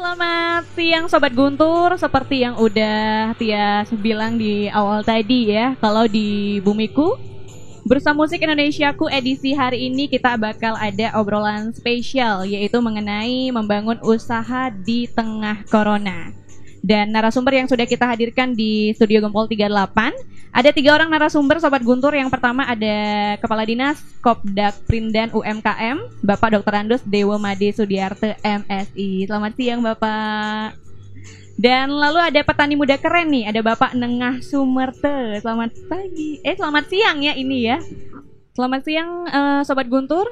Selamat siang Sobat Guntur. Seperti yang udah Tias bilang di awal tadi ya, kalau di Bumiku Bersama Musik Indonesiaku edisi hari ini kita bakal ada obrolan spesial, yaitu mengenai membangun usaha di tengah corona. Dan narasumber yang sudah kita hadirkan di Studio Gempol 38, ada 3 orang narasumber Sobat Guntur. Yang pertama ada Kepala Dinas Kopdak Prindan UMKM, Bapak Dr. Andus Dewa Made Sudiarte MSI. Selamat siang Bapak. Dan lalu ada petani muda keren nih, ada Bapak Nengah Sumerte. Selamat pagi, selamat siang ya ini ya. Selamat siang Sobat Guntur.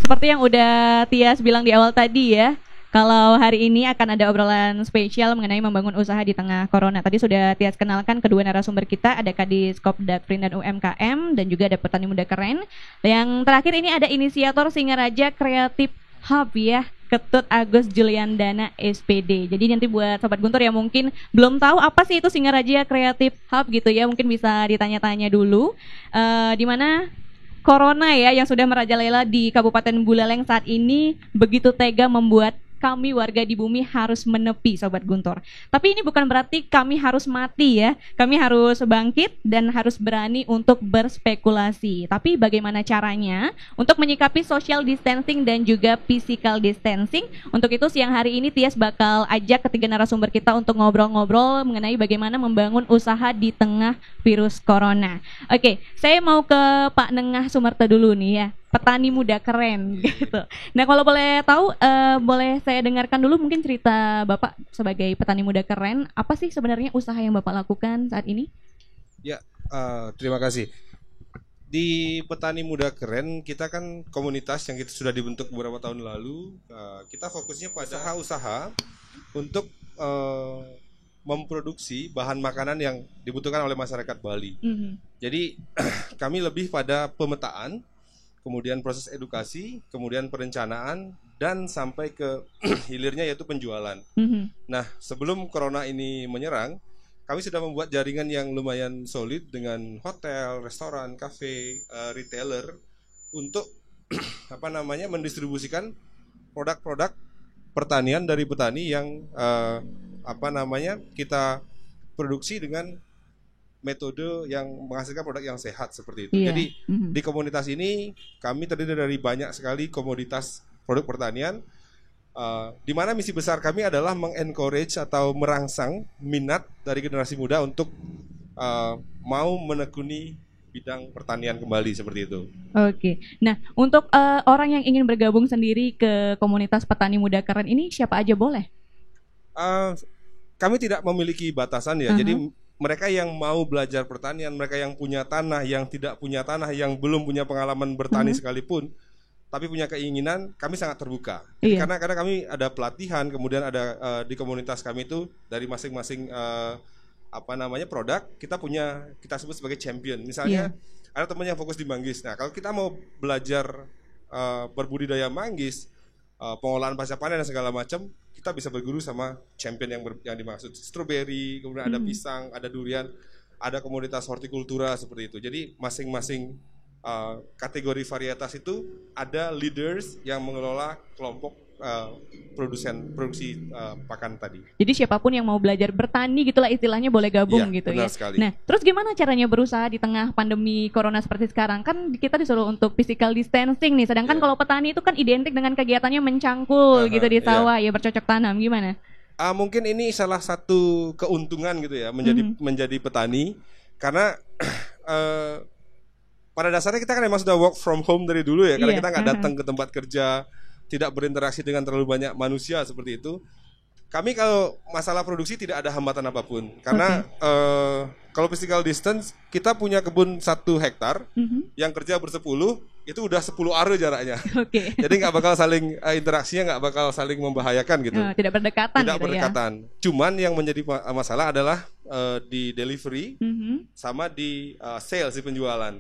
Seperti yang udah Tias bilang di awal tadi ya, kalau hari ini akan ada obrolan spesial mengenai membangun usaha di tengah corona. Tadi sudah Tias kenalkan kedua narasumber kita, ada Kadis Kopdak Prindan UMKM dan juga ada petani muda keren. Yang terakhir ini ada inisiator Singaraja Creative Hub ya, Ketut Agus Juliandana SPD. Jadi nanti buat Sobat Guntur yang mungkin belum tahu apa sih itu Singaraja Creative Hub gitu ya, mungkin bisa ditanya-tanya dulu. Di mana corona ya yang sudah merajalela di Kabupaten Buleleng saat ini begitu tega membuat kami warga di bumi harus menepi Sobat Guntur. Tapi ini bukan berarti kami harus mati ya. Kami harus bangkit dan harus berani untuk berspekulasi. Tapi bagaimana caranya untuk menyikapi social distancing dan juga physical distancing? Untuk itu siang hari ini Tias bakal ajak ketiga narasumber kita untuk ngobrol-ngobrol mengenai bagaimana membangun usaha di tengah virus corona. Oke, saya mau ke Pak Nengah Sumerte dulu nih ya. Petani muda keren gitu. Nah kalau boleh tahu, boleh saya dengarkan dulu mungkin cerita Bapak sebagai petani muda keren. Apa sih sebenarnya usaha yang Bapak lakukan saat ini? Ya, terima kasih. Di Petani Muda Keren kita kan komunitas yang kita sudah dibentuk beberapa tahun lalu. Kita fokusnya pada usaha untuk memproduksi bahan makanan yang dibutuhkan oleh masyarakat Bali. Jadi kami lebih pada pemetaan, kemudian proses edukasi, kemudian perencanaan, dan sampai ke hilirnya yaitu penjualan. Nah, sebelum corona ini menyerang, kami sudah membuat jaringan yang lumayan solid dengan hotel, restoran, kafe, retailer untuk mendistribusikan produk-produk pertanian dari petani yang kita produksi dengan metode yang menghasilkan produk yang sehat seperti itu. Jadi di komunitas ini kami terdiri dari banyak sekali komoditas produk pertanian, di mana misi besar kami adalah mengencourage atau merangsang minat dari generasi muda untuk mau menekuni bidang pertanian kembali seperti itu. Oke, nah untuk orang yang ingin bergabung sendiri ke komunitas petani muda keren ini siapa aja boleh? Kami tidak memiliki batasan ya, jadi mereka yang mau belajar pertanian, mereka yang punya tanah, yang tidak punya tanah, yang belum punya pengalaman bertani sekalipun, tapi punya keinginan, kami sangat terbuka. Karena kami ada pelatihan, kemudian ada di komunitas kami itu dari masing-masing produk, kita sebut sebagai champion. Misalnya ada teman yang fokus di manggis. Nah, kalau kita mau belajar berbudidaya manggis, pengolahan pasca panen dan segala macam, kita bisa berguru sama champion yang dimaksud. Strawberry, kemudian ada pisang, ada durian, ada komunitas hortikultura seperti itu. Jadi masing-masing kategori varietas itu ada leaders yang mengelola kelompok produksi pakan tadi. Jadi siapapun yang mau belajar bertani gitulah istilahnya boleh gabung gitu ya. Sekali. Nah, terus gimana caranya berusaha di tengah pandemi corona seperti sekarang? Kan kita disuruh untuk physical distancing nih, sedangkan kalau petani itu kan identik dengan kegiatannya mencangkul gitu di sawah ya bercocok tanam. Gimana? Mungkin ini salah satu keuntungan gitu ya menjadi petani, karena pada dasarnya kita kan memang sudah work from home dari dulu ya, karena kita nggak datang ke tempat kerja, tidak berinteraksi dengan terlalu banyak manusia seperti itu. Kami kalau masalah produksi tidak ada hambatan apapun, karena kalau physical distance kita punya kebun 1 hektar, yang kerja bersepuluh itu udah 10 are jaraknya. Jadi nggak bakal saling interaksinya nggak bakal saling membahayakan gitu. Tidak berdekatan. Tidak gitu berdekatan. Ya? Cuman yang menjadi masalah adalah di delivery sama di sales, di penjualan.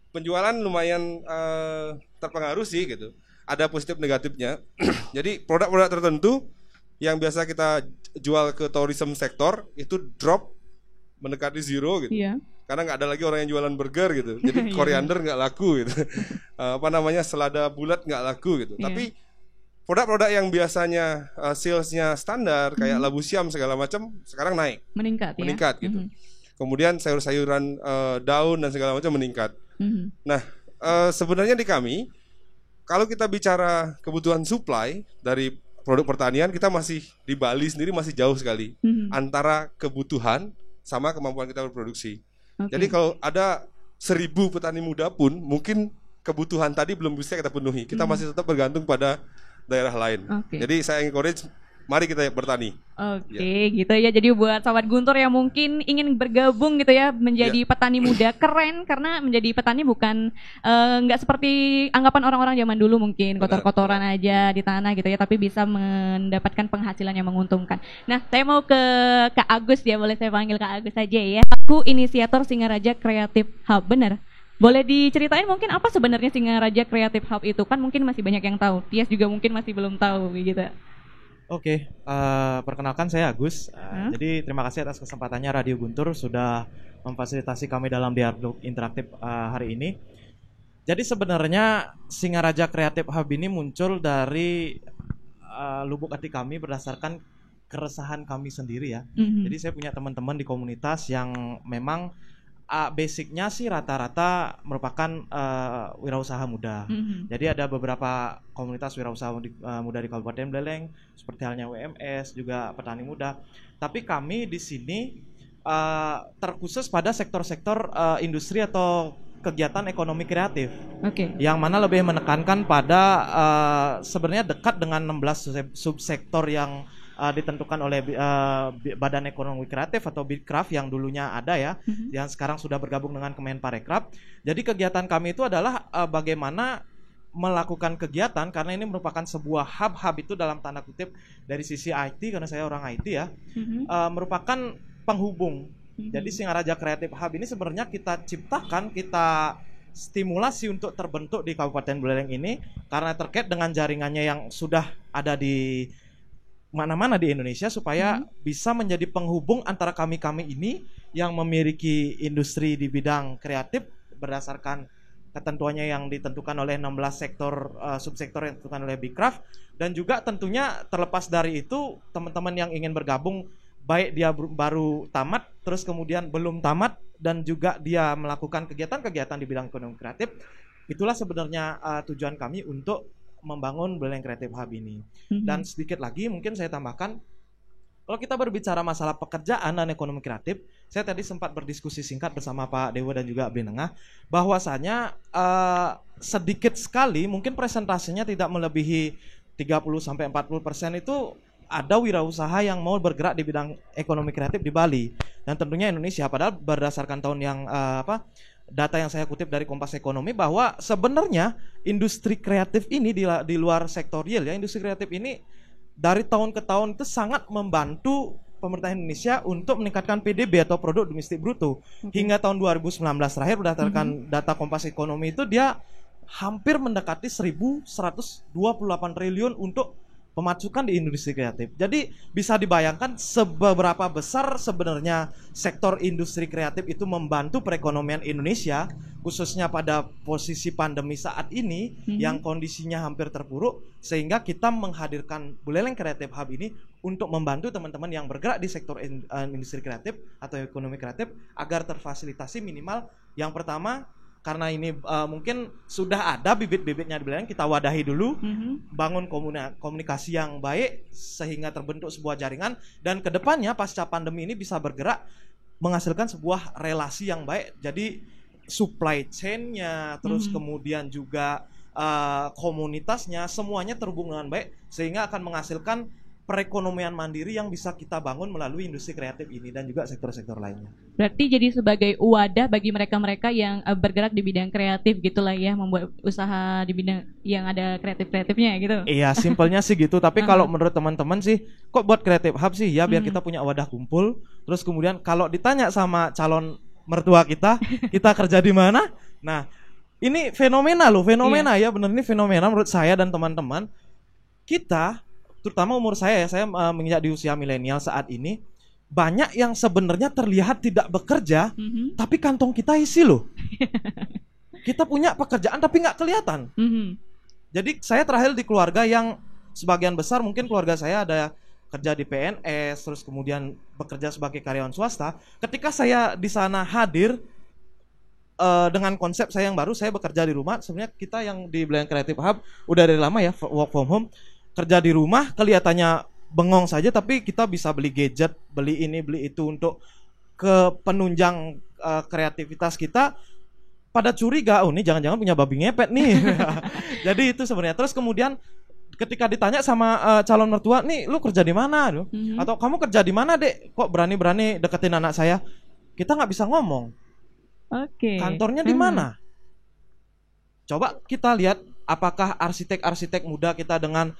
Penjualan lumayan terpengaruh sih gitu. Ada positif negatifnya. Jadi produk-produk tertentu yang biasa kita jual ke tourism sektor itu drop mendekati zero gitu. Karena nggak ada lagi orang yang jualan burger gitu. Jadi koriander nggak laku gitu. Selada bulat nggak laku gitu. Tapi produk-produk yang biasanya salesnya standar kayak labu siam segala macam sekarang naik, meningkat gitu. Kemudian sayur-sayuran daun dan segala macam meningkat. Nah, sebenarnya di kami kalau kita bicara kebutuhan supply dari produk pertanian, kita masih di Bali sendiri masih jauh sekali antara kebutuhan sama kemampuan kita berproduksi. Jadi kalau ada 1.000 petani muda pun mungkin kebutuhan tadi belum bisa kita penuhi. Kita masih tetap bergantung pada daerah lain. Jadi saya encourage, mari kita bertani. Gitu ya. Jadi buat Sobat Guntur yang mungkin ingin bergabung gitu ya menjadi petani muda, keren karena menjadi petani bukan nggak seperti anggapan orang-orang zaman dulu mungkin kotor-kotoran aja di tanah gitu ya, tapi bisa mendapatkan penghasilan yang menguntungkan. Nah, saya mau ke Kak Agus ya, boleh saya panggil Kak Agus aja ya. Aku inisiator Singaraja Creative Hub, benar? Boleh diceritain mungkin apa sebenarnya Singaraja Creative Hub itu? Kan mungkin masih banyak yang tahu. Tias juga mungkin masih belum tahu gitu. Oke, perkenalkan saya Agus. Jadi terima kasih atas kesempatannya Radio Guntur sudah memfasilitasi kami dalam dialog interaktif hari ini. Jadi sebenarnya Singaraja Creative Hub ini muncul dari lubuk hati kami berdasarkan keresahan kami sendiri ya. Jadi saya punya teman-teman di komunitas yang memang basicnya sih rata-rata merupakan wirausaha muda. Jadi ada beberapa komunitas wirausaha muda di Kabupaten Buleleng, seperti halnya WMS, juga petani muda. Tapi kami di sini terkhusus pada sektor-sektor industri atau kegiatan ekonomi kreatif, yang mana lebih menekankan pada sebenarnya dekat dengan 16 subsektor yang ditentukan oleh Badan Ekonomi Kreatif atau BIKRAF yang dulunya ada ya, yang sekarang sudah bergabung dengan Kemenparekraf. Jadi kegiatan kami itu adalah bagaimana melakukan kegiatan, karena ini merupakan sebuah hub itu dalam tanda kutip dari sisi IT, karena saya orang IT ya, merupakan penghubung. Jadi Singaraja Creative Hub ini sebenarnya kita ciptakan, kita stimulasi untuk terbentuk di Kabupaten Buleleng ini karena terkait dengan jaringannya yang sudah ada di mana-mana di Indonesia, supaya bisa menjadi penghubung antara kami-kami ini yang memiliki industri di bidang kreatif berdasarkan ketentuannya yang ditentukan oleh 16 sektor subsektor yang ditentukan oleh BIKRAF, dan juga tentunya terlepas dari itu teman-teman yang ingin bergabung, baik dia baru tamat terus kemudian belum tamat dan juga dia melakukan kegiatan-kegiatan di bidang ekonomi kreatif, itulah sebenarnya tujuan kami untuk membangun Buleleng Creative Hub ini. Dan sedikit lagi mungkin saya tambahkan, kalau kita berbicara masalah pekerjaan dan ekonomi kreatif, saya tadi sempat berdiskusi singkat bersama Pak Dewa dan juga Abdi Nengah, bahwasanya sedikit sekali, mungkin presentasinya tidak melebihi 30-40% itu ada wirausaha yang mau bergerak di bidang ekonomi kreatif di Bali dan tentunya Indonesia. Padahal berdasarkan tahun yang data yang saya kutip dari Kompas Ekonomi, bahwa sebenarnya industri kreatif ini di luar sektor real ya, industri kreatif ini dari tahun ke tahun itu sangat membantu pemerintah Indonesia untuk meningkatkan PDB atau produk domestik bruto. Hingga tahun 2019 terakhir berdasarkan data Kompas Ekonomi itu dia hampir mendekati 1.128 triliun untuk pemasukan di industri kreatif. Jadi bisa dibayangkan seberapa besar sebenarnya sektor industri kreatif itu membantu perekonomian Indonesia, khususnya pada posisi pandemi saat ini yang kondisinya hampir terpuruk, sehingga kita menghadirkan Buleleng Creative Hub ini untuk membantu teman-teman yang bergerak di sektor industri kreatif atau ekonomi kreatif agar terfasilitasi minimal yang pertama. Karena ini mungkin sudah ada bibit-bibitnya di Buleleng, kita wadahi dulu, bangun komunikasi yang baik sehingga terbentuk sebuah jaringan, dan kedepannya pasca pandemi ini bisa bergerak menghasilkan sebuah relasi yang baik. Jadi supply chain-nya, terus kemudian juga komunitasnya, semuanya terhubung dengan baik sehingga akan menghasilkan perekonomian mandiri yang bisa kita bangun melalui industri kreatif ini dan juga sektor-sektor lainnya. Berarti jadi sebagai wadah bagi mereka-mereka yang bergerak di bidang kreatif gitulah ya, membuat usaha di bidang yang ada kreatif-kreatifnya gitu. Iya, simpelnya sih gitu. Tapi kalau menurut teman-teman sih, kok buat Creative Hub sih? Ya biar kita punya wadah kumpul. Terus kemudian kalau ditanya sama calon mertua kita kerja di mana? Nah, ini fenomena loh, ya bener, ini fenomena menurut saya dan teman-teman. Kita terutama umur saya menginjak di usia milenial saat ini, banyak yang sebenarnya terlihat tidak bekerja, tapi kantong kita isi loh. Kita punya pekerjaan tapi nggak kelihatan. Jadi saya terakhir di keluarga yang sebagian besar mungkin keluarga saya ada kerja di PNS, terus kemudian bekerja sebagai karyawan swasta. Ketika saya di sana hadir dengan konsep saya yang baru, saya bekerja di rumah. Sebenarnya kita yang di Blank Creative Hub udah dari lama ya work from home, kerja di rumah kelihatannya bengong saja, tapi kita bisa beli gadget, beli ini, beli itu untuk ke penunjang kreativitas kita. Pada curiga, oh ini jangan-jangan punya babi ngepet nih. Jadi itu sebenarnya. Terus kemudian ketika ditanya sama calon mertua, nih lu kerja di mana? Atau kamu kerja di mana, Dek? Kok berani-berani deketin anak saya? Kita nggak bisa ngomong. Oke. Kantornya di mana? Coba kita lihat apakah arsitek-arsitek muda kita dengan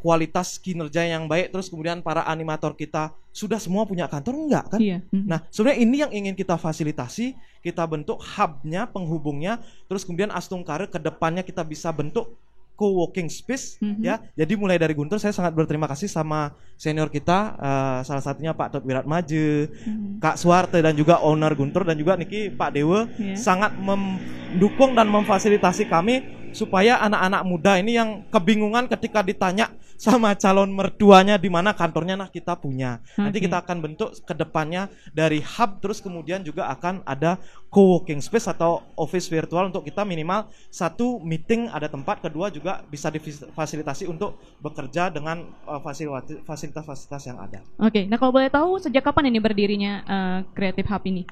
kualitas kinerja yang baik, terus kemudian para animator kita sudah semua punya kantor, enggak kan? Iya. Nah, sebenarnya ini yang ingin kita fasilitasi, kita bentuk hubnya, penghubungnya, terus kemudian Astungkare ke depannya kita bisa bentuk co-working space ya. Jadi mulai dari Guntur saya sangat berterima kasih sama senior kita, salah satunya Pak Tot Wiratmaje, Kak Suwarte dan juga owner Guntur, dan juga Niki Pak Dewa sangat mendukung dan memfasilitasi kami supaya anak-anak muda ini yang kebingungan ketika ditanya sama calon mertuanya di mana kantornya, nah kita punya. Nanti kita akan bentuk ke depannya dari hub, terus kemudian juga akan ada co-working space atau office virtual untuk kita minimal satu meeting ada tempat, kedua juga bisa difasilitasi untuk bekerja dengan fasilitas-fasilitas yang ada. Oke, nah kalau boleh tahu sejak kapan ini berdirinya Creative Hub ini?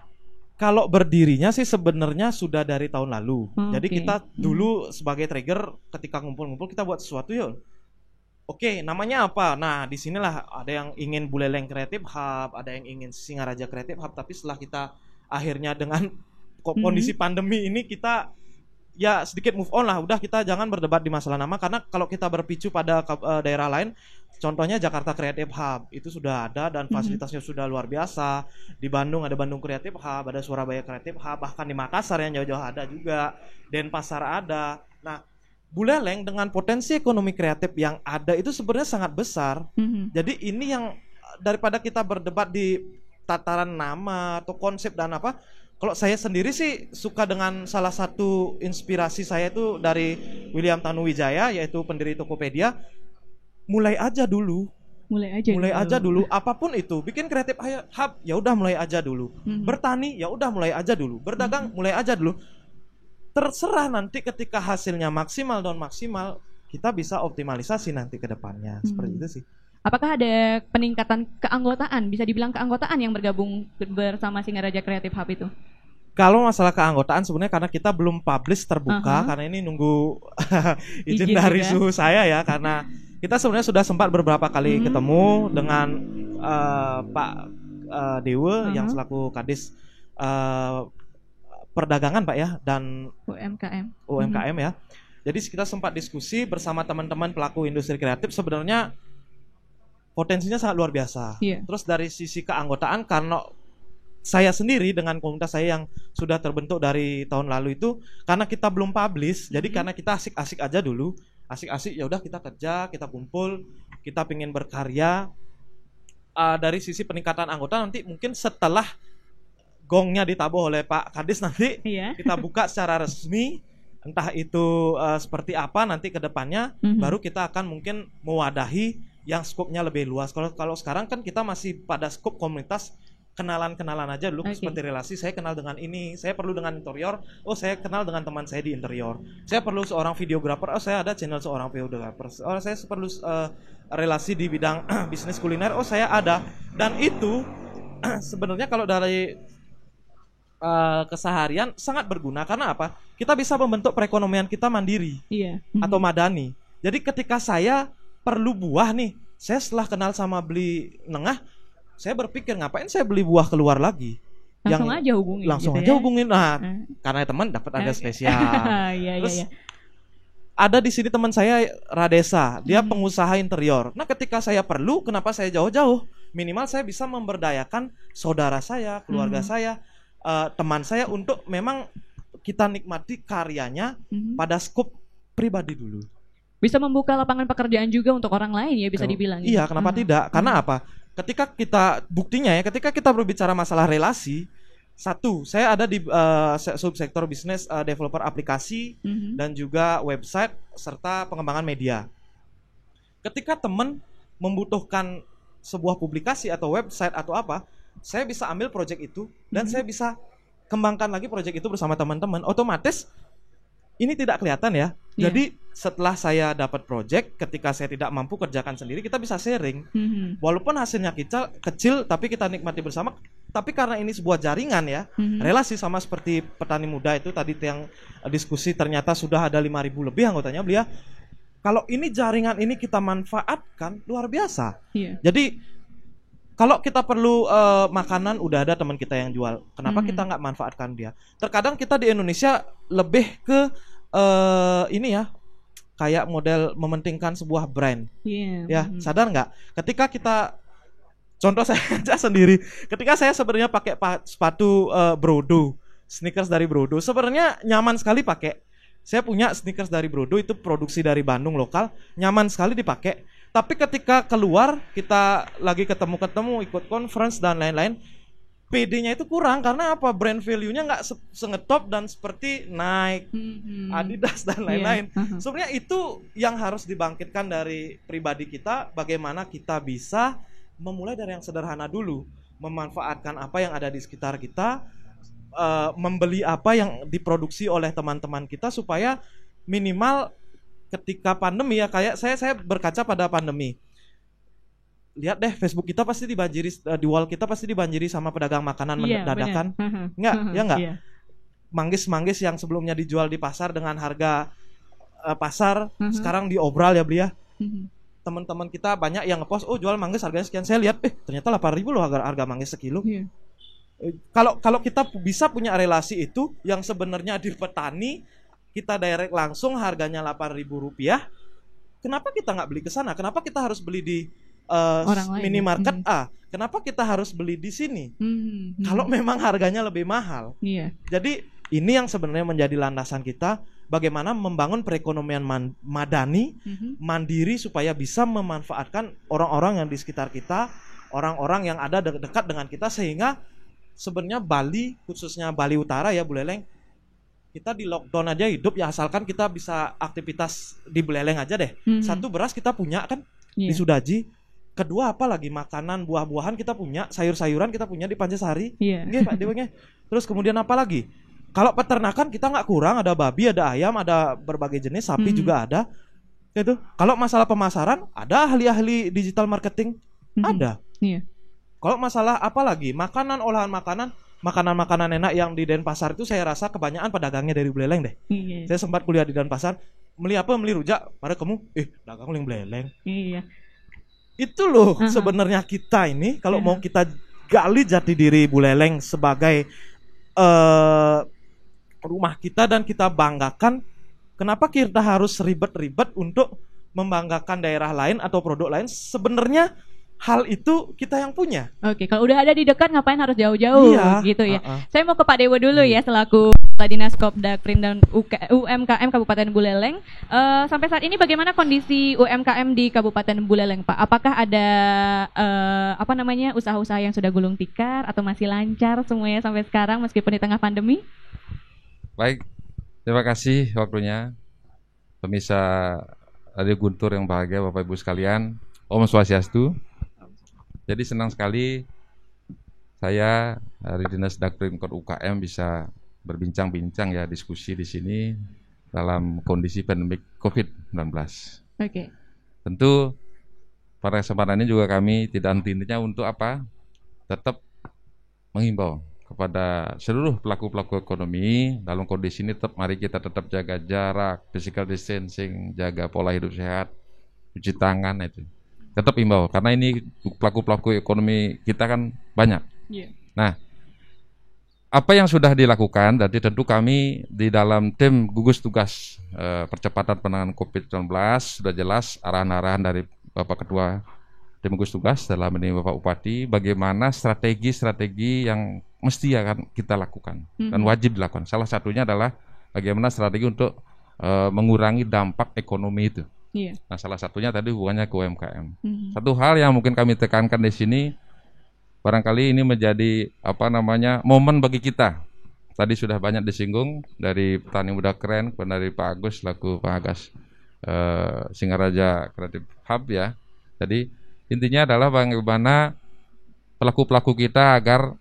Kalau berdirinya sih sebenarnya sudah dari tahun lalu. Jadi kita dulu sebagai trigger ketika ngumpul-ngumpul kita buat sesuatu yuk. Oke, namanya apa? Nah, di sinilah ada yang ingin Buleleng Creative Hub, ada yang ingin Singaraja Creative Hub, tapi setelah kita akhirnya dengan kondisi pandemi ini kita ya sedikit move on lah. Udah, kita jangan berdebat di masalah nama, karena kalau kita berpicu pada daerah lain, contohnya Jakarta Creative Hub itu sudah ada dan fasilitasnya sudah luar biasa. Di Bandung ada Bandung Creative Hub, ada Surabaya Creative Hub, bahkan di Makassar yang jauh-jauh ada juga, Denpasar ada. Nah, Buleleng dengan potensi ekonomi kreatif yang ada itu sebenarnya sangat besar. Jadi ini yang daripada kita berdebat di tataran nama atau konsep dan apa, kalau saya sendiri sih suka dengan salah satu inspirasi saya itu dari William Tanuwijaya, yaitu pendiri Tokopedia. Mulai aja dulu. Mulai aja dulu. Apapun itu, bikin kreatif hub, ya udah mulai aja dulu. Bertani, ya udah mulai aja dulu. Berdagang, mulai aja dulu. Terserah nanti ketika hasilnya maksimal dan maksimal, kita bisa optimalisasi nanti ke depannya. Seperti itu sih. Apakah ada peningkatan keanggotaan, bisa dibilang keanggotaan yang bergabung bersama Singaraja Creative Hub itu? Kalau masalah keanggotaan sebenarnya karena kita belum publish terbuka, karena ini nunggu izin dari suhu saya ya, karena kita sebenarnya sudah sempat beberapa kali ketemu dengan Pak Dewa yang selaku Kadis Perdagangan Pak ya, dan UMKM ya. Jadi kita sempat diskusi bersama teman-teman pelaku industri kreatif, sebenarnya potensinya sangat luar biasa. Terus dari sisi keanggotaan, karena saya sendiri dengan komunitas saya yang sudah terbentuk dari tahun lalu itu, karena kita belum publish, jadi karena kita asik-asik aja dulu, asik-asik ya udah kita kerja, kita kumpul, kita pengen berkarya. Dari sisi peningkatan anggota nanti mungkin setelah gongnya ditabuh oleh Pak Kadis nanti kita buka secara resmi, entah itu seperti apa nanti ke depannya, baru kita akan mungkin mewadahi yang skopnya lebih luas. Kalau sekarang kan kita masih pada skop komunitas, kenalan-kenalan aja dulu, seperti relasi, saya kenal dengan ini, saya perlu dengan interior, oh saya kenal dengan teman saya di interior, saya perlu seorang videografer, oh saya ada channel seorang videografer, oh saya perlu relasi di bidang bisnis kuliner, oh saya ada. Dan itu sebenarnya kalau dari keseharian sangat berguna, karena apa? Kita bisa membentuk perekonomian kita mandiri atau madani. Jadi ketika saya perlu buah nih, saya setelah kenal sama beli nengah, saya berpikir ngapain saya beli buah keluar lagi? Langsung aja hubungin. Langsung gitu aja hubungin. Nah, karena teman dapat harga spesial. Terus ada di sini teman saya Radesa, dia pengusaha interior. Nah, ketika saya perlu, kenapa saya jauh-jauh? Minimal saya bisa memberdayakan saudara saya, keluarga saya, teman saya untuk memang kita nikmati karyanya pada skop pribadi dulu. Bisa membuka lapangan pekerjaan juga untuk orang lain ya, bisa dibilang. Iya, kenapa tidak? Karena apa? Ketika kita, buktinya ya, ketika kita berbicara masalah relasi, satu, saya ada di subsektor bisnis developer aplikasi dan juga website serta pengembangan media. Ketika teman membutuhkan sebuah publikasi atau website atau apa, saya bisa ambil project itu dan saya bisa kembangkan lagi project itu bersama teman-teman. Otomatis ini tidak kelihatan ya. Jadi setelah saya dapat project, ketika saya tidak mampu kerjakan sendiri, kita bisa sharing. Walaupun hasilnya kecil, tapi kita nikmati bersama. Tapi karena ini sebuah jaringan ya, relasi, sama seperti petani muda itu tadi yang diskusi, ternyata sudah ada 5.000 lebih anggotanya beliau. Kalau ini jaringan ini kita manfaatkan, luar biasa. Jadi kalau kita perlu makanan, udah ada teman kita yang jual. Kenapa kita nggak manfaatkan dia? Terkadang kita di Indonesia lebih ke ini ya, kayak model mementingkan sebuah brand. Ya, sadar nggak? Ketika kita, contoh saya aja sendiri, ketika saya sebenarnya pakai sepatu Brodo, sneakers dari Brodo, sebenarnya nyaman sekali pakai. Saya punya sneakers dari Brodo, itu produksi dari Bandung lokal, nyaman sekali dipakai. Tapi ketika keluar, kita lagi ketemu-ketemu, ikut conference dan lain-lain, PD-nya itu kurang. Karena apa? Brand value-nya nggak sengetop dan seperti Nike, Adidas dan lain-lain. Sebenarnya itu yang harus dibangkitkan dari pribadi kita. Bagaimana kita bisa memulai dari yang sederhana dulu, memanfaatkan apa yang ada di sekitar kita, membeli apa yang diproduksi oleh teman-teman kita, supaya minimal ketika pandemi ya, kayak saya berkaca pada pandemi. Lihat deh, Facebook kita pasti dibanjiri, di wall kita pasti dibanjiri sama pedagang makanan dadakan. Enggak? Manggis-manggis yang sebelumnya dijual di pasar dengan harga pasar, sekarang diobral ya beliau. Teman-teman kita banyak yang ngepost, oh jual manggis harganya sekian. Saya lihat, ternyata 8.000 loh harga manggis sekilo. Kalau kita bisa punya relasi itu, yang sebenarnya di petani kita direct langsung harganya Rp8.000, kenapa kita nggak beli ke sana? Kenapa kita harus beli di minimarket A? Kenapa kita harus beli di sini? Kalau memang harganya lebih mahal. Jadi ini yang sebenarnya menjadi landasan kita, bagaimana membangun perekonomian madani, mandiri, supaya bisa memanfaatkan orang-orang yang di sekitar kita, orang-orang yang ada dekat dengan kita, sehingga sebenarnya Bali, khususnya Bali Utara ya Bu Leleng, kita di lockdown aja hidup ya, asalkan kita bisa aktivitas di Buleleng aja deh. Satu, beras kita punya kan di Sudaji. Kedua, apa lagi, makanan buah-buahan kita punya, sayur-sayuran kita punya di Pancasari. Nggih Pak Dewenge. Terus kemudian apa lagi? Kalau peternakan kita nggak kurang, ada babi, ada ayam, ada berbagai jenis, sapi juga ada. Gitu. Kalau masalah pemasaran, ada ahli-ahli digital marketing, ada. Kalau masalah apa lagi? Makanan, olahan makanan enak yang di Denpasar itu, saya rasa kebanyakan pedagangnya dari Buleleng deh. Saya sempat kuliah di Denpasar, beli apa? Beli rujak. Pada kamu, dagang yang Buleleng. Itu loh sebenarnya kita ini, kalau mau kita gali jati diri Buleleng sebagai rumah kita dan kita banggakan, kenapa kita harus ribet-ribet untuk membanggakan daerah lain atau produk lain? Sebenarnya hal itu kita yang punya. Oke, kalau udah ada di dekat ngapain harus jauh-jauh gitu ya. Saya mau ke Pak Dewo dulu ya, selaku Kepala Dinas Kopdakprin dan UMKM Kabupaten Buleleng. Sampai saat ini bagaimana kondisi UMKM di Kabupaten Buleleng, Pak? Apakah ada usaha-usaha yang sudah gulung tikar atau masih lancar semuanya sampai sekarang meskipun di tengah pandemi? Baik, terima kasih waktunya. Pemirsa Radio Guntur yang bahagia, Bapak Ibu sekalian, Om Swastiastu. Jadi senang sekali saya dari Dinas Dakprim UKM bisa berbincang-bincang ya, diskusi di sini dalam kondisi pandemik COVID-19. Tentu pada kesempatan ini juga kami tidak henti-hentinya untuk apa? Tetap menghimbau kepada seluruh pelaku-pelaku ekonomi dalam kondisi ini, mari kita tetap jaga jarak, physical distancing, jaga pola hidup sehat, cuci tangan itu. Tetap imbau, karena ini pelaku-pelaku ekonomi kita kan banyak. Nah, apa yang sudah dilakukan, jadi tentu kami di dalam tim gugus tugas percepatan penanganan COVID-19 sudah jelas arahan-arahan dari Bapak Ketua tim gugus tugas dalam ini Bapak Bupati, bagaimana strategi-strategi yang mesti akan kita lakukan dan wajib dilakukan. Salah satunya adalah bagaimana strategi untuk mengurangi dampak ekonomi itu. Nah, salah satunya tadi hubungannya ke UMKM. Satu hal yang mungkin kami tekankan di sini, barangkali ini menjadi momen bagi kita. Tadi sudah banyak disinggung dari petani muda keren, dari Pak Agus selaku pengagas Singaraja Creative Hub ya. Jadi intinya adalah bagaimana pelaku-pelaku kita agar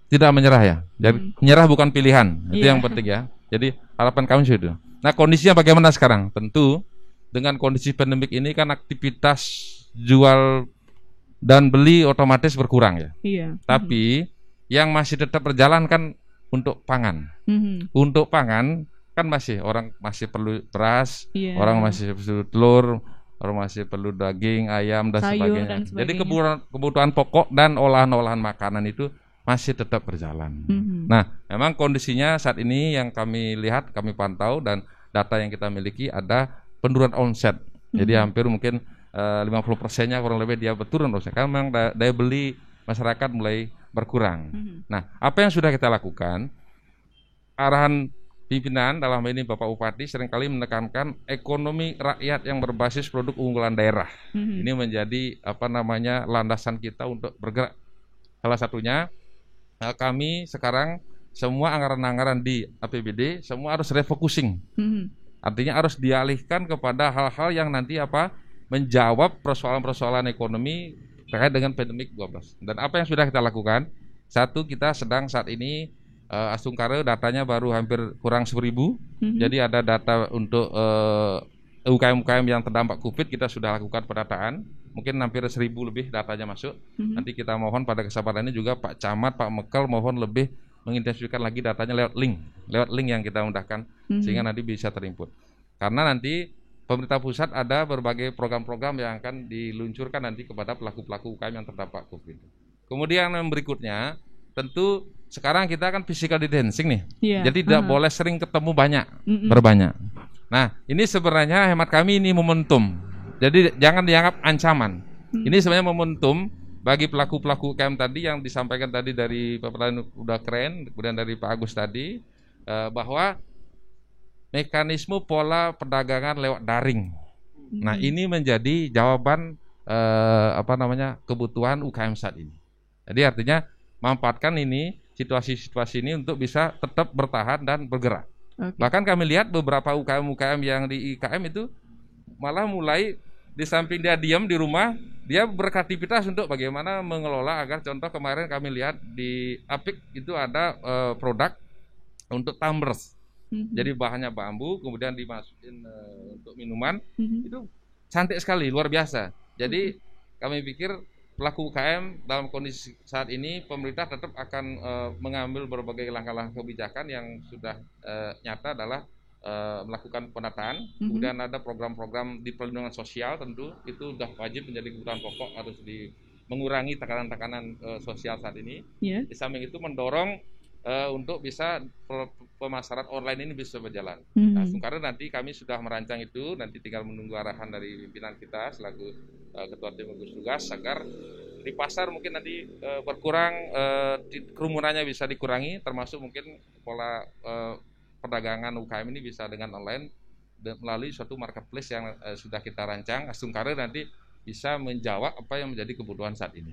tidak menyerah ya. Jadi menyerah bukan pilihan. Itu yang penting ya. Jadi harapan kami sudah. Nah, kondisinya bagaimana sekarang? Tentu dengan kondisi pandemik ini kan aktivitas jual dan beli otomatis berkurang ya. Iya. Tapi yang masih tetap berjalan kan untuk pangan. Untuk pangan kan orang masih perlu beras, orang masih perlu telur, orang masih perlu daging, ayam dan sebagainya. Jadi kebutuhan pokok dan olahan-olahan makanan itu masih tetap berjalan. Nah, memang kondisinya saat ini yang kami lihat, kami pantau dan data yang kita miliki ada penurunan omset. Jadi hampir mungkin 50%-nya kurang lebih dia berturun omset. Karena memang daya beli masyarakat mulai berkurang. Nah, apa yang sudah kita lakukan? Arahan pimpinan dalam ini Bapak Bupati seringkali menekankan ekonomi rakyat yang berbasis produk unggulan daerah. Ini menjadi landasan kita untuk bergerak. Salah satunya kami sekarang semua anggaran-anggaran di APBD semua harus refocusing. Artinya harus dialihkan kepada hal-hal yang nanti menjawab persoalan-persoalan ekonomi terkait dengan pandemik 12. Dan apa yang sudah kita lakukan? Satu, kita sedang saat ini Asungkare datanya baru hampir kurang 1.000. Jadi ada data untuk UKM-UKM yang terdampak COVID kita sudah lakukan pendataan. Mungkin hampir 1.000 lebih datanya masuk. Nanti kita mohon pada kesempatan ini juga Pak Camat, Pak Mekel mohon lebih mengintensifkan lagi datanya lewat link yang kita undahkan sehingga nanti bisa terinput. Karena nanti pemerintah pusat ada berbagai program-program yang akan diluncurkan nanti kepada pelaku-pelaku UKM yang terdampak COVID. Kemudian yang berikutnya, tentu sekarang kita kan physical distancing nih. Jadi tidak boleh sering ketemu berbanyak. Nah, ini sebenarnya hemat kami ini momentum. Jadi jangan dianggap ancaman. Ini sebenarnya momentum bagi pelaku-pelaku UKM tadi yang disampaikan tadi dari Pak Petani udah keren, kemudian dari Pak Agus tadi bahwa mekanisme pola perdagangan lewat daring. Nah, ini menjadi jawaban kebutuhan UKM saat ini. Jadi artinya manfaatkan ini situasi-situasi ini untuk bisa tetap bertahan dan bergerak. Bahkan kami lihat beberapa UKM-UKM yang di IKM itu malah mulai di samping dia diam di rumah, dia berkreativitas untuk bagaimana mengelola agar contoh kemarin kami lihat di Apik itu ada produk untuk tumbers. Jadi bahannya bambu, kemudian dimasukin untuk minuman, itu cantik sekali, luar biasa. Jadi kami pikir pelaku UKM dalam kondisi saat ini pemerintah tetap akan mengambil berbagai langkah-langkah kebijakan yang sudah nyata adalah melakukan penataan, kemudian ada program-program di perlindungan sosial tentu itu sudah wajib menjadi kebutuhan pokok harus mengurangi tekanan-tekanan sosial saat ini. Di samping itu mendorong untuk bisa pemasaran online ini bisa berjalan. Nah, sekarang nanti kami sudah merancang itu, nanti tinggal menunggu arahan dari pimpinan kita selaku ketua tim gugus tugas agar di pasar mungkin nanti berkurang, kerumunannya bisa dikurangi, termasuk mungkin pola perdagangan UKM ini bisa dengan online dan melalui suatu marketplace yang sudah kita rancang. Asungkare nanti bisa menjawab apa yang menjadi kebutuhan saat ini.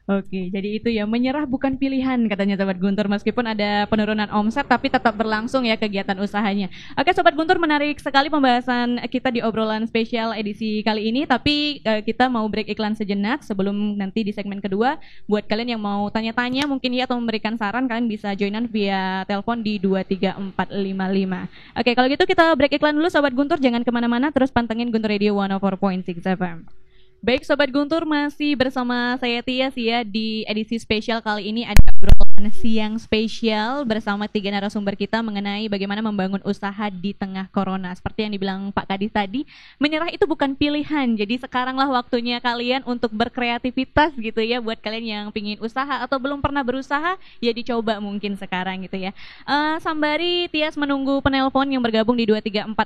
Oke, jadi itu ya, menyerah bukan pilihan katanya Sobat Guntur, meskipun ada penurunan omset tapi tetap berlangsung ya kegiatan usahanya. Oke Sobat Guntur, menarik sekali pembahasan kita di obrolan spesial edisi kali ini, tapi kita mau break iklan sejenak sebelum nanti di segmen kedua. Buat kalian yang mau tanya-tanya mungkin ya atau memberikan saran, kalian bisa joinan via telepon di 23455. Oke, kalau gitu kita break iklan dulu Sobat Guntur, jangan kemana-mana, terus pantengin Guntur Radio 104.6 FM. Baik Sobat Guntur, masih bersama saya Tias ya. Di edisi spesial kali ini ada obrolan siang spesial bersama 3 narasumber kita mengenai bagaimana membangun usaha di tengah corona. Seperti yang dibilang Pak Kadis tadi, menyerah itu bukan pilihan. Jadi sekaranglah waktunya kalian untuk berkreativitas gitu ya. Buat kalian yang pingin usaha atau belum pernah berusaha, ya dicoba mungkin sekarang gitu ya. Sambari Tias menunggu penelpon yang bergabung di 23455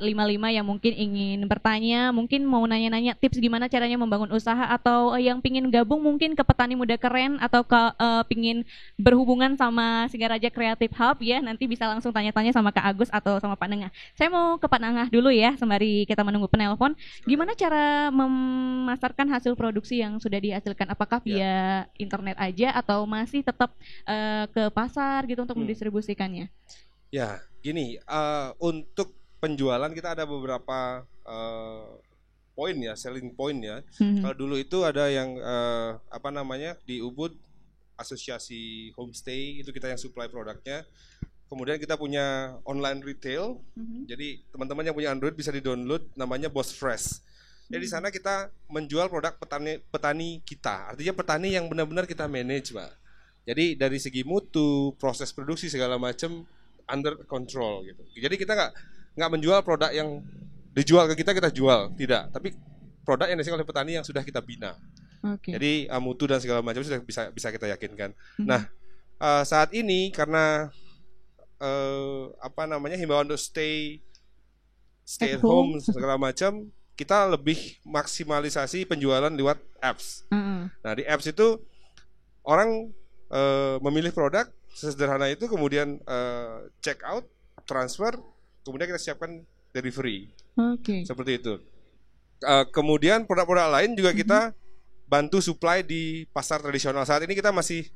yang mungkin ingin bertanya, mungkin mau nanya-nanya tips gimana caranya membangun usaha, atau yang pingin gabung mungkin ke Petani Muda Keren, atau pingin berhubungan sama Singaraja Creative Hub ya, nanti bisa langsung tanya-tanya sama Kak Agus atau sama Pak Nengah. Saya mau ke Pak Nengah dulu ya, sembari kita menunggu penelpon. Gimana cara memasarkan hasil produksi yang sudah dihasilkan? Apakah via internet aja atau masih tetap ke pasar gitu untuk mendistribusikannya? Ya, gini, untuk penjualan kita ada beberapa poin ya, selling point ya. Kalau dulu itu ada yang di Ubud asosiasi homestay, itu kita yang supply produknya. Kemudian kita punya online retail. Jadi teman-teman yang punya Android bisa di-download, namanya Boss Fresh. Jadi di sana kita menjual produk petani kita. Artinya petani yang benar-benar kita manage, Pak. Jadi dari segi mutu, proses produksi segala macam under control gitu. Jadi kita nggak menjual produk yang dijual ke kita jual, tidak. Tapi produk yang dihasilkan oleh petani yang sudah kita bina. Jadi mutu dan segala macam sudah bisa kita yakinkan. Nah, saat ini karena himbauan untuk stay at home segala macam, kita lebih maksimalisasi penjualan lewat apps. Nah, di apps itu orang memilih produk sesederhana itu, kemudian check out, transfer, kemudian kita siapkan delivery. Seperti itu. Kemudian produk-produk lain juga kita bantu supply di pasar tradisional. Saat ini kita masih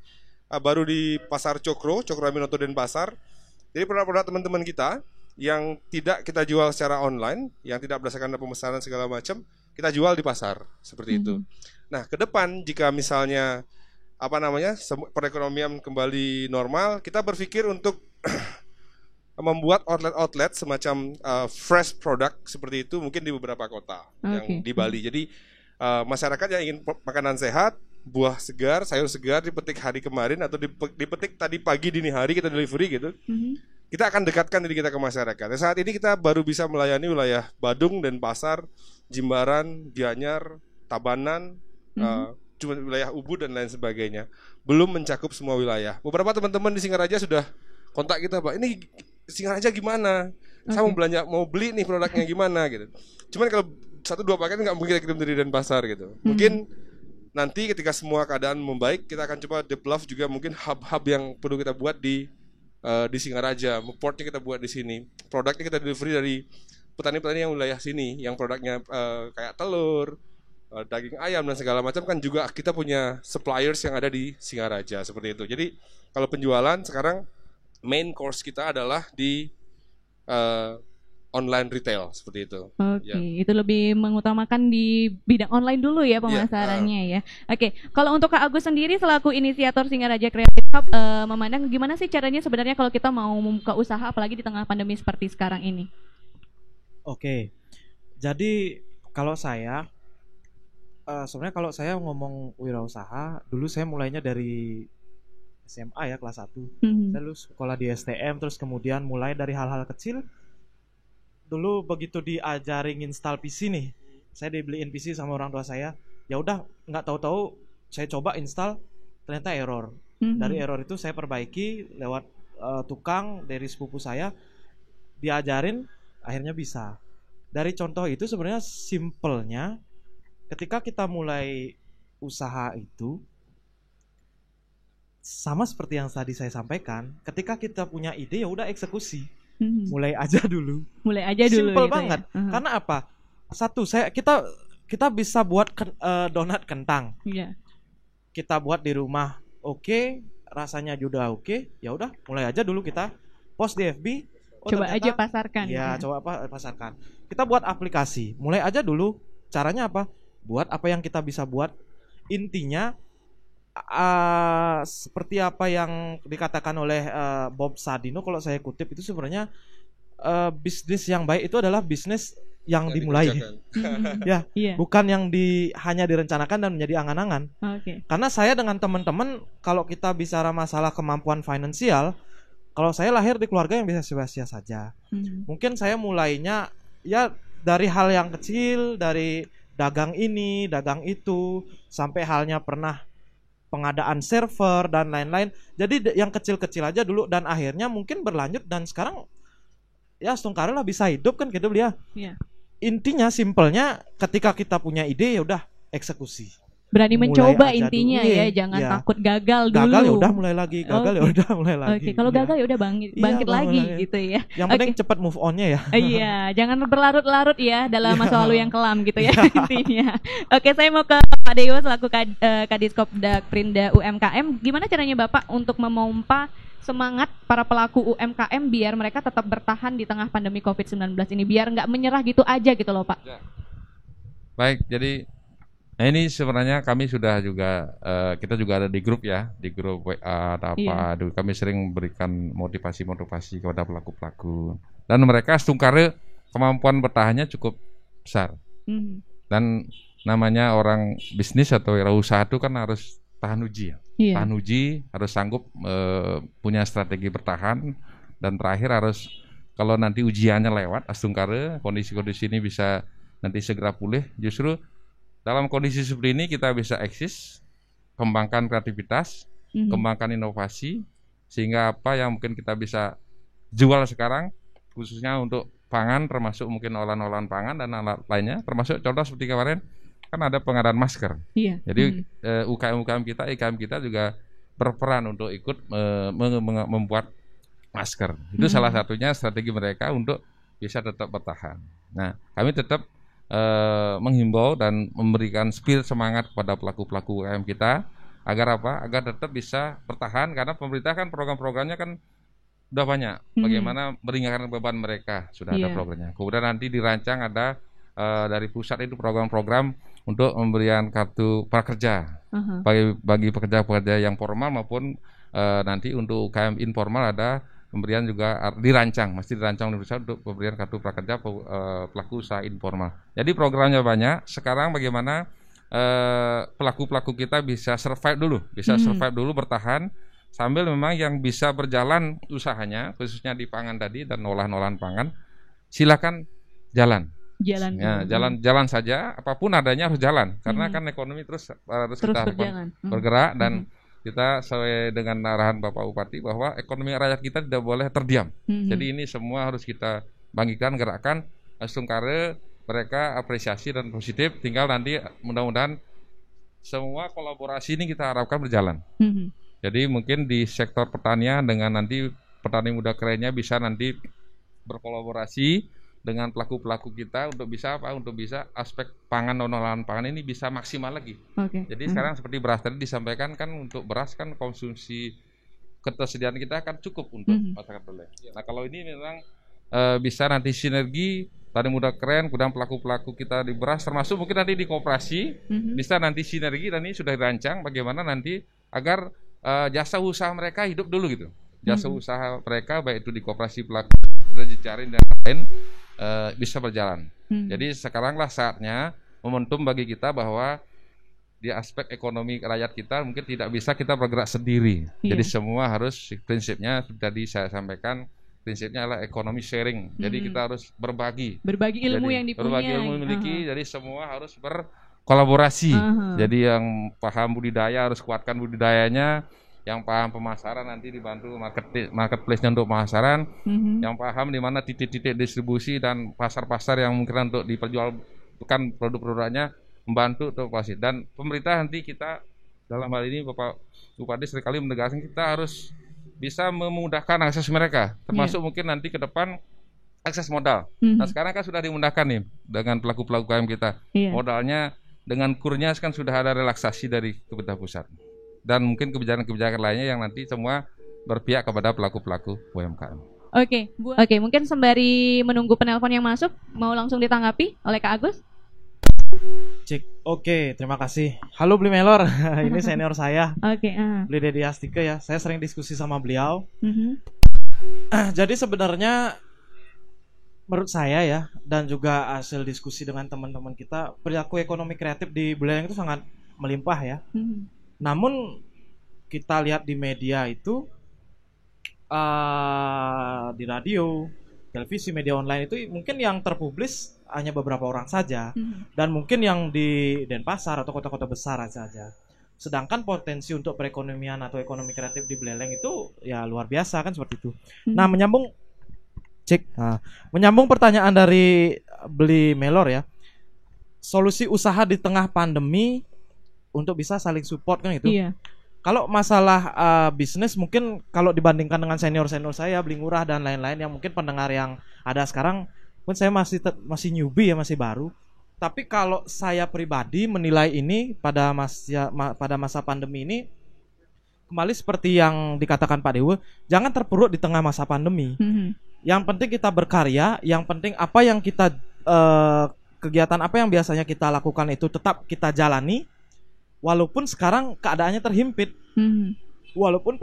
baru di pasar Cokro Aminoto Denpasar. Jadi produk-produk teman-teman kita yang tidak kita jual secara online, yang tidak berdasarkan pemesanan segala macam, kita jual di pasar seperti itu. Nah, ke depan jika misalnya perekonomian kembali normal, kita berpikir untuk membuat outlet semacam fresh product seperti itu mungkin di beberapa kota yang di Bali. Jadi masyarakat yang ingin makanan sehat, buah segar, sayur segar dipetik hari kemarin atau dipetik tadi pagi dini hari kita delivery gitu. Kita akan dekatkan diri kita ke masyarakat. Nah, saat ini kita baru bisa melayani wilayah Badung, Denpasar, Jimbaran, Gianyar, Tabanan, cuma wilayah Ubud dan lain sebagainya. Belum mencakup semua wilayah. Beberapa teman-teman di Singaraja sudah kontak kita, Pak. Ini Singaraja gimana? Saya mau beli nih produknya gimana gitu. Cuman kalau 1-2 paket nggak mungkin kita kirim dari Denpasar gitu. Mungkin nanti ketika semua keadaan membaik, kita akan coba develop juga mungkin hub-hub yang perlu kita buat di Singaraja. Portnya kita buat di sini. Produknya kita delivery dari petani-petani yang wilayah sini, yang produknya kayak telur, daging ayam dan segala macam, kan juga kita punya suppliers yang ada di Singaraja seperti itu. Jadi kalau penjualan sekarang main course kita adalah di online retail seperti itu. Itu lebih mengutamakan di bidang online dulu ya pemasarannya ya. Kalau untuk Kak Agus sendiri selaku inisiator Singaraja Creative Hub, memandang gimana sih caranya sebenarnya kalau kita mau membuka usaha apalagi di tengah pandemi seperti sekarang ini? Jadi kalau saya sebenarnya kalau saya ngomong wirausaha, dulu saya mulainya dari SMA ya, kelas 1. Saya dulu sekolah di STM, terus kemudian mulai dari hal-hal kecil. Dulu begitu diajarin install PC nih, saya dibeliin PC sama orang tua saya. Ya udah, nggak tahu-tahu saya coba install, ternyata error. Dari error itu saya perbaiki lewat tukang dari sepupu saya, diajarin, akhirnya bisa. Dari contoh itu sebenarnya simpelnya, ketika kita mulai usaha itu sama seperti yang tadi saya sampaikan, ketika kita punya ide ya udah eksekusi. Mulai aja dulu. Simple gitu banget. Ya? Karena apa? Satu, kita bisa buat donat kentang. Kita buat di rumah, rasanya juga ya udah mulai aja dulu kita post di FB. Coba aja pasarkan. Ya, coba pasarkan. Kita buat aplikasi. Mulai aja dulu. Caranya apa? Buat apa yang kita bisa buat. Intinya seperti apa yang dikatakan oleh Bob Sadino, kalau saya kutip itu sebenarnya bisnis yang baik itu adalah bisnis yang dimulai. Bukan yang hanya direncanakan dan menjadi angan-angan. Karena saya dengan teman-teman, kalau kita bicara masalah kemampuan finansial, kalau saya lahir di keluarga yang biasa-biasa saja. Mungkin saya mulainya ya dari hal yang kecil, dari dagang ini, dagang itu, sampai halnya pernah pengadaan server dan lain-lain. Jadi yang kecil-kecil aja dulu, dan akhirnya mungkin berlanjut, dan sekarang ya setungkara lah bisa hidup kan gitu dia. Intinya simpelnya ketika kita punya ide ya udah eksekusi. Berani mencoba intinya ya, jangan takut gagal dulu. Gagal ya udah mulai lagi, gagal ya udah mulai lagi. Kalau gagal ya udah bangkit lagi gitu ya. Yang penting cepat move on-nya ya. Iya, jangan berlarut-larut ya dalam masa lalu yang kelam gitu ya intinya. Saya mau ke Pak Dewa selaku Kadiskop Dakprinda UMKM. Gimana caranya Bapak untuk memompa semangat para pelaku UMKM biar mereka tetap bertahan di tengah pandemi COVID-19 ini, biar nggak menyerah gitu aja gitu loh Pak. Ya. Baik, jadi nah ini sebenarnya kami sudah juga kita juga ada di grup ya, di grup WA ada apa, kami sering memberikan motivasi kepada pelaku-pelaku dan mereka sungkara kemampuan bertahannya cukup besar. Dan namanya orang bisnis atau usaha itu kan harus tahan uji ya. Tahan uji, harus sanggup punya strategi bertahan, dan terakhir harus kalau nanti ujiannya lewat astungkara, kondisi-kondisi ini bisa nanti segera pulih. Justru dalam kondisi seperti ini kita bisa eksis, kembangkan kreativitas, kembangkan inovasi, sehingga apa yang mungkin kita bisa jual sekarang, khususnya untuk pangan, termasuk mungkin olahan-olahan pangan dan alat lainnya, termasuk contoh seperti kemarin kan ada pengadaan masker. Jadi UKM kita, IKM kita juga berperan untuk ikut membuat masker. Itu salah satunya strategi mereka untuk bisa tetap bertahan. Nah, kami tetap menghimbau dan memberikan spirit semangat kepada pelaku-pelaku UKM kita agar apa? Agar tetap bisa bertahan, karena pemerintah kan program-programnya kan udah banyak. Bagaimana meringankan beban mereka, sudah ada programnya. Kemudian nanti dirancang ada dari pusat itu program-program untuk memberikan kartu prakerja bagi pekerja-pekerja yang formal maupun nanti untuk UKM informal ada pemberian juga masih dirancang oleh pusat untuk pemberian kartu prakerja pelaku usaha informal. Jadi programnya banyak. Sekarang bagaimana pelaku-pelaku kita bisa survive dulu, bertahan sambil memang yang bisa berjalan usahanya khususnya di pangan tadi dan olahan-olahan pangan, silakan jalan saja, apapun adanya harus jalan, karena kan ekonomi terus kita bergerak dan kita sesuai dengan arahan Bapak Bupati bahwa ekonomi rakyat kita tidak boleh terdiam. Jadi ini semua harus kita bangkitkan, gerakkan, sungkara mereka apresiasi dan positif. Tinggal nanti mudah-mudahan semua kolaborasi ini kita harapkan berjalan. Jadi mungkin di sektor pertanian dengan nanti petani muda kerennya bisa nanti berkolaborasi dengan pelaku-pelaku kita untuk bisa apa? Untuk bisa aspek pangan dan olahan pangan ini bisa maksimal lagi. Jadi sekarang seperti beras tadi disampaikan kan, untuk beras kan konsumsi ketersediaan kita akan cukup untuk masyarakat dole. Nah kalau ini memang bisa nanti sinergi tani muda keren, kemudian pelaku-pelaku kita di beras, termasuk mungkin nanti di koperasi bisa nanti sinergi, dan ini sudah dirancang bagaimana nanti agar jasa usaha mereka hidup dulu gitu. Jasa usaha mereka baik itu di koperasi pelaku dan jejaring dan lain bisa berjalan. Jadi sekaranglah saatnya momentum bagi kita bahwa di aspek ekonomi rakyat kita mungkin tidak bisa kita bergerak sendiri. Jadi semua harus, prinsipnya tadi saya sampaikan, prinsipnya adalah ekonomi sharing. Jadi kita harus berbagi ilmu yang dipunyai, berbagi ilmu memiliki. Jadi semua harus berkolaborasi. Jadi yang paham budidaya harus kuatkan budidayanya, yang paham pemasaran nanti dibantu marketplace-nya untuk pemasaran, yang paham di mana titik-titik distribusi dan pasar-pasar yang mungkin untuk diperjualbelikan produk-produknya, membantu untuk pasti. Dan pemerintah nanti kita dalam hal ini Bapak Bupati seringkali menegaskan kita harus bisa memudahkan akses mereka, termasuk mungkin nanti ke depan akses modal. Nah sekarang kan sudah dimudahkan nih dengan pelaku-pelaku UKM kita, modalnya dengan kurnya kan sudah ada relaksasi dari pemerintah pusat. Dan mungkin kebijakan-kebijakan lainnya yang nanti semua berpihak kepada pelaku-pelaku UMKM. Oke, mungkin sembari menunggu penelpon yang masuk, mau langsung ditanggapi oleh Kak Agus? Oke, terima kasih. Halo Bli Melor, ini senior saya. Bli Dedi Astika ya. Saya sering diskusi sama beliau. Jadi sebenarnya menurut saya ya, dan juga hasil diskusi dengan teman-teman kita, perilaku ekonomi kreatif di Buleleng itu sangat melimpah ya. Namun kita lihat di media itu, di radio, televisi, media online itu mungkin yang terpublis hanya beberapa orang saja, dan mungkin yang di Denpasar atau kota-kota besar saja. Sedangkan potensi untuk perekonomian atau ekonomi kreatif di Buleleng itu ya luar biasa kan, seperti itu. Nah menyambung pertanyaan dari Bli Melor ya, solusi usaha di tengah pandemi untuk bisa saling support kan itu. Kalau masalah bisnis mungkin kalau dibandingkan dengan senior-senior saya, Bli Ngurah dan lain-lain yang mungkin pendengar yang ada sekarang, pun saya masih newbie ya, masih baru. Tapi kalau saya pribadi menilai ini pada masa pandemi ini, kembali seperti yang dikatakan Pak Dewo, jangan terpuruk di tengah masa pandemi. Yang penting kita berkarya, yang penting apa yang kita kegiatan apa yang biasanya kita lakukan itu tetap kita jalani, walaupun sekarang keadaannya terhimpit. Walaupun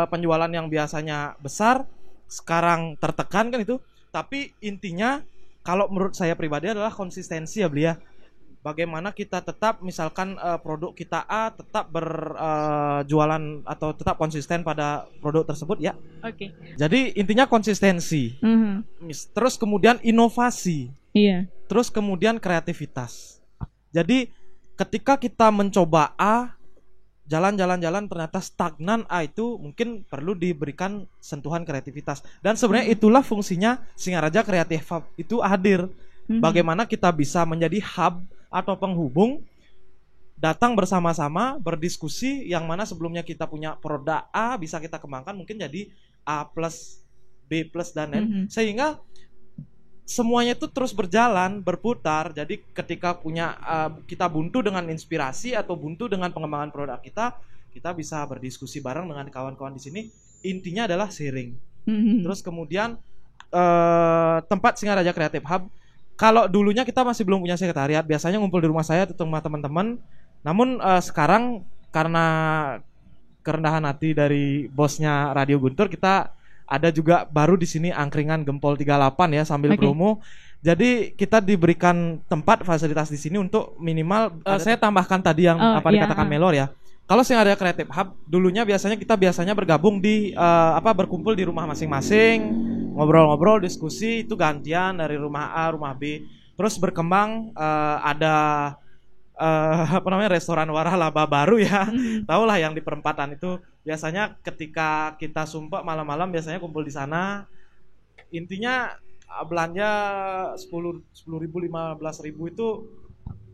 penjualan yang biasanya besar sekarang tertekan kan itu, tapi intinya kalau menurut saya pribadi adalah konsistensi ya Beli ya. Bagaimana kita tetap misalkan produk kita A tetap berjualan atau tetap konsisten pada produk tersebut ya. Oke. Jadi intinya konsistensi. Terus kemudian inovasi. Iya. Terus kemudian kreativitas. Jadi ketika kita mencoba A, jalan-jalan ternyata stagnan A, itu mungkin perlu diberikan sentuhan kreativitas. Dan sebenarnya itulah fungsinya Singaraja Creative Hub itu hadir. Bagaimana kita bisa menjadi hub atau penghubung, datang bersama-sama berdiskusi, yang mana sebelumnya kita punya produk A bisa kita kembangkan mungkin jadi A plus, B plus dan lain, sehingga semuanya itu terus berjalan, berputar. Jadi ketika punya kita buntu dengan inspirasi atau buntu dengan pengembangan produk kita bisa berdiskusi bareng dengan kawan-kawan di sini. Intinya adalah sharing. Terus kemudian tempat Singaraja Creative Hub, kalau dulunya kita masih belum punya sekretariat, biasanya ngumpul di rumah saya atau rumah teman-teman. Namun sekarang karena kerendahan hati dari bosnya Radio Guntur, kita ada juga baru di sini angkringan Gempol 38 ya sambil promo. Jadi kita diberikan tempat fasilitas di sini untuk minimal saya tambahkan tadi yang dikatakan Melor ya. Kalau Singaraja Creative Hub dulunya kita biasanya bergabung di berkumpul di rumah masing-masing, ngobrol-ngobrol, diskusi, itu gantian dari rumah A, rumah B. Terus berkembang ada restoran waralaba baru ya. Tahulah yang di perempatan itu biasanya ketika kita sumpah malam-malam biasanya kumpul di sana. Intinya belanja 10.000 15.000 itu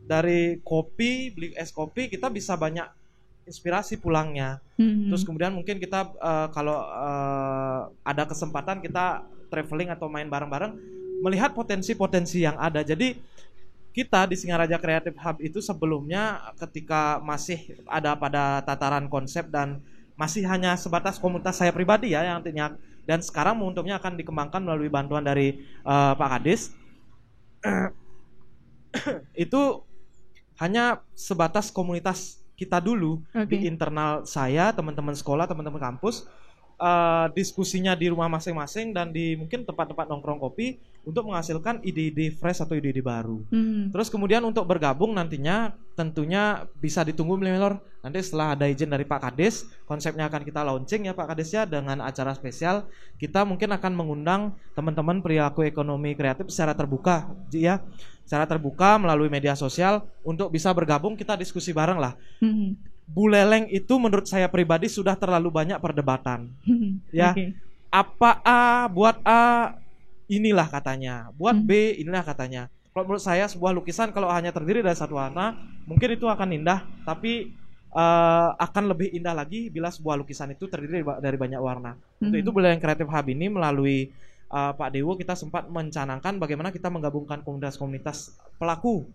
dari kopi, beli es kopi kita bisa banyak inspirasi pulangnya. Terus kemudian mungkin kita kalau ada kesempatan kita traveling atau main bareng-bareng, melihat potensi-potensi yang ada. Jadi kita di Singaraja Creative Hub itu sebelumnya ketika masih ada pada tataran konsep dan masih hanya sebatas komunitas saya pribadi ya yang artinya, dan sekarang momentumnya akan dikembangkan melalui bantuan dari Pak Kades. Itu hanya sebatas komunitas kita dulu di internal saya, teman-teman sekolah, teman-teman kampus, diskusinya di rumah masing-masing dan di mungkin tempat-tempat nongkrong kopi untuk menghasilkan ide-ide fresh atau ide-ide baru. Terus kemudian untuk bergabung nantinya tentunya bisa ditunggu Melor. Nanti setelah ada izin dari Pak Kades, konsepnya akan kita launching ya Pak Kades ya, dengan acara spesial. Kita mungkin akan mengundang teman-teman perilaku ekonomi kreatif secara terbuka ya. Secara terbuka melalui media sosial untuk bisa bergabung, kita diskusi bareng lah. Buleleng itu menurut saya pribadi sudah terlalu banyak perdebatan. Ya. Apa A, buat A inilah katanya, buat B inilah katanya. Kalau menurut saya sebuah lukisan kalau hanya terdiri dari satu warna, mungkin itu akan indah, tapi akan lebih indah lagi bila sebuah lukisan itu terdiri dari banyak warna. Untuk itu Buleleng Creative Hub ini melalui Pak Dewo kita sempat mencanangkan bagaimana kita menggabungkan komunitas-komunitas pelaku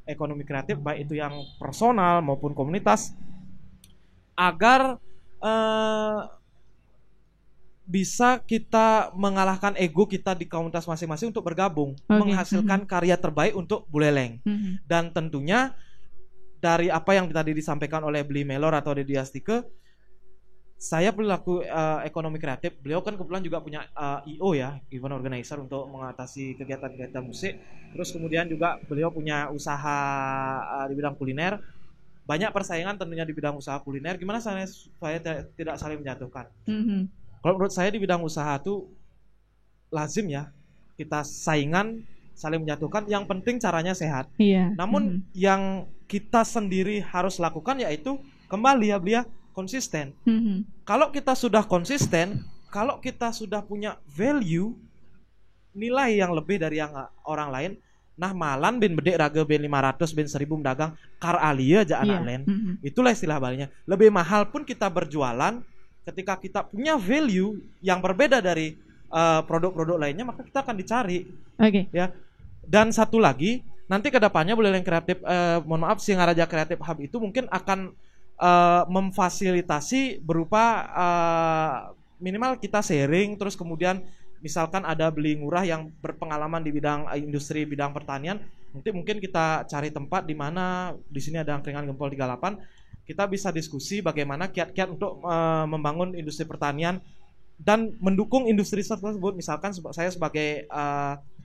ekonomi kreatif, baik itu yang personal maupun komunitas, agar bisa kita mengalahkan ego kita di komunitas masing-masing untuk bergabung, menghasilkan karya terbaik untuk Buleleng. Dan tentunya dari apa yang tadi disampaikan oleh Beli Melor atau Dedi Astike, saya perilaku ekonomi kreatif, beliau kan kebetulan juga punya IO ya, event organizer untuk mengatasi kegiatan-kegiatan musik. Terus kemudian juga beliau punya usaha di bidang kuliner. Banyak persaingan tentunya di bidang usaha kuliner. Gimana saya tidak saling menjatuhkan? Kalau menurut saya di bidang usaha itu lazim ya kita saingan, saling menjatuhkan. Yang penting caranya sehat. Namun yang kita sendiri harus lakukan yaitu kembali ya beliau konsisten. Kalau kita sudah konsisten, kalau kita sudah punya value, nilai yang lebih dari yang orang lain, nah malan bin bedek raga bin 500 bin 1000 dagang kar alia aja anak lain. Itulah istilah baliknya. Lebih mahal pun kita berjualan ketika kita punya value yang berbeda dari produk-produk lainnya, maka kita akan dicari. Ya. Dan satu lagi, nanti kedepannya Buleleng Kreatif, Singaraja Creative Hub itu mungkin akan memfasilitasi berupa minimal kita sharing, terus kemudian misalkan ada beli murah yang berpengalaman di bidang industri, bidang pertanian, nanti mungkin kita cari tempat di mana di sini ada angkringan Gempol 38, kita bisa diskusi bagaimana kiat-kiat untuk membangun industri pertanian dan mendukung industri tersebut. Misalkan saya sebagai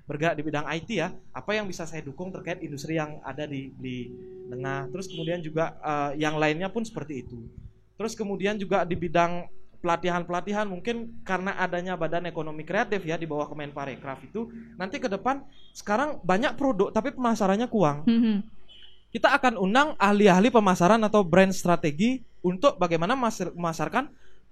bergerak di bidang IT ya, apa yang bisa saya dukung terkait industri yang ada di tengah. Terus kemudian juga yang lainnya pun seperti itu. Terus kemudian juga di bidang pelatihan mungkin karena adanya Badan Ekonomi Kreatif ya di bawah Kemenparekraf itu, nanti ke depan sekarang banyak produk tapi pemasarannya kurang. Kita akan undang ahli-ahli pemasaran atau brand strategi untuk bagaimana memasarkan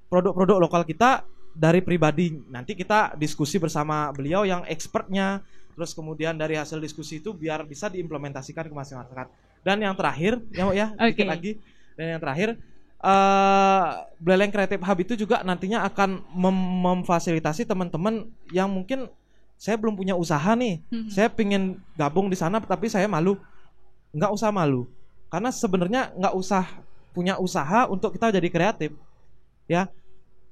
produk-produk lokal kita dari pribadi. Nanti kita diskusi bersama beliau yang expertnya, terus kemudian dari hasil diskusi itu biar bisa diimplementasikan ke masyarakat. Dan yang terakhir dikit lagi, dan yang terakhir Buleleng Creative Hub itu juga nantinya akan memfasilitasi teman-teman yang mungkin saya belum punya usaha nih, saya pengen gabung di sana tapi saya malu. Nggak usah malu, karena sebenarnya nggak usah punya usaha untuk kita jadi kreatif, ya.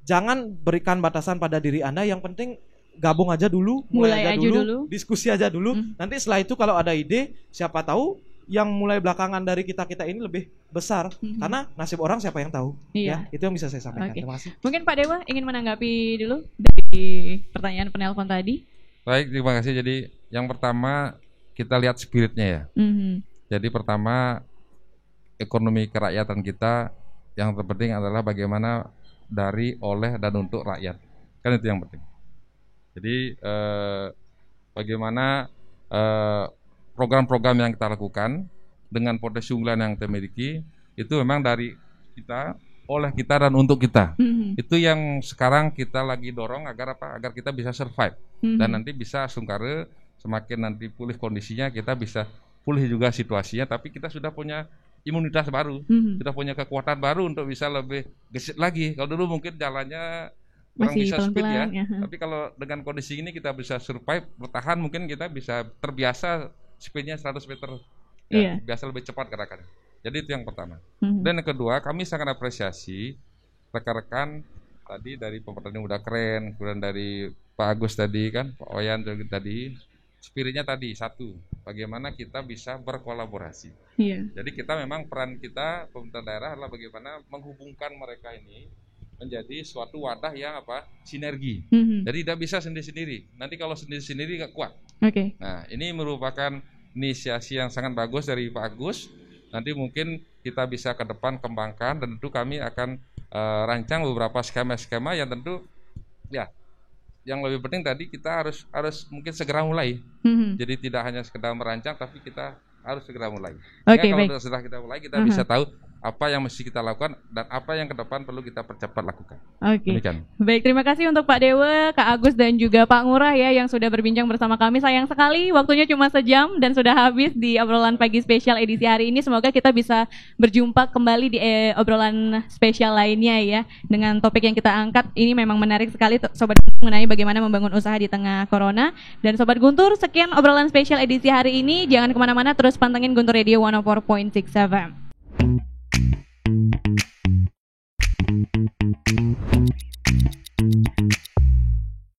Jangan berikan batasan pada diri Anda, yang penting gabung aja dulu, mulai aja dulu, diskusi aja dulu. Nanti setelah itu kalau ada ide, siapa tahu yang mulai belakangan dari kita ini lebih besar, karena nasib orang siapa yang tahu. Iya. Ya, itu yang bisa saya sampaikan. Terima kasih. Mungkin Pak Dewa ingin menanggapi dulu dari pertanyaan penelpon tadi. Baik, terima kasih. Jadi yang pertama kita lihat spiritnya ya. Jadi pertama ekonomi kerakyatan kita yang terpenting adalah bagaimana dari, oleh, dan untuk rakyat. Kan itu yang penting. Jadi bagaimana program-program yang kita lakukan dengan potensi unggulan yang kita miliki itu memang dari kita, oleh kita, dan untuk kita. Itu yang sekarang kita lagi dorong agar apa? Agar kita bisa survive dan nanti bisa sungkara, semakin nanti pulih kondisinya kita bisa pulih juga situasinya, tapi kita sudah punya imunitas baru, sudah punya kekuatan baru untuk bisa lebih gesit lagi. Kalau dulu mungkin jalannya kurang masih bisa speed ya, tapi kalau dengan kondisi ini kita bisa survive, bertahan, mungkin kita bisa terbiasa speednya 100 meter, ya, biasa lebih cepat gerakannya. Jadi itu yang pertama. Dan yang kedua, kami sangat apresiasi rekan-rekan tadi dari Pemerintah Muda Keren, kemudian dari Pak Agus tadi kan, Pak Oyan tadi. Spiritnya tadi satu, bagaimana kita bisa berkolaborasi. Jadi kita memang peran kita pemerintah daerah adalah bagaimana menghubungkan mereka ini menjadi suatu wadah yang apa? Sinergi. Jadi tidak bisa sendiri-sendiri. Nanti kalau sendiri-sendiri nggak kuat. Nah, ini merupakan inisiasi yang sangat bagus dari Pak Agus. Nanti mungkin kita bisa ke depan kembangkan, dan tentu kami akan rancang beberapa skema-skema yang tentu ya. Yang lebih penting tadi kita harus mungkin segera mulai. Jadi tidak hanya sekedar merancang, tapi kita harus segera mulai. Kalau sudah kita mulai, kita bisa tahu apa yang mesti kita lakukan dan apa yang ke depan perlu kita percepat lakukan. Baik, terima kasih untuk Pak Dewa, Kak Agus, dan juga Pak Ngurah ya yang sudah berbincang bersama kami. Sayang sekali waktunya cuma sejam dan sudah habis di obrolan pagi spesial edisi hari ini. Semoga kita bisa berjumpa kembali di obrolan spesial lainnya ya, dengan topik yang kita angkat. Ini memang menarik sekali Sobat mengenai bagaimana membangun usaha di tengah corona. Dan Sobat Guntur, sekian obrolan spesial edisi hari ini. Jangan kemana-mana, terus pantengin Guntur Radio 104.6 FM.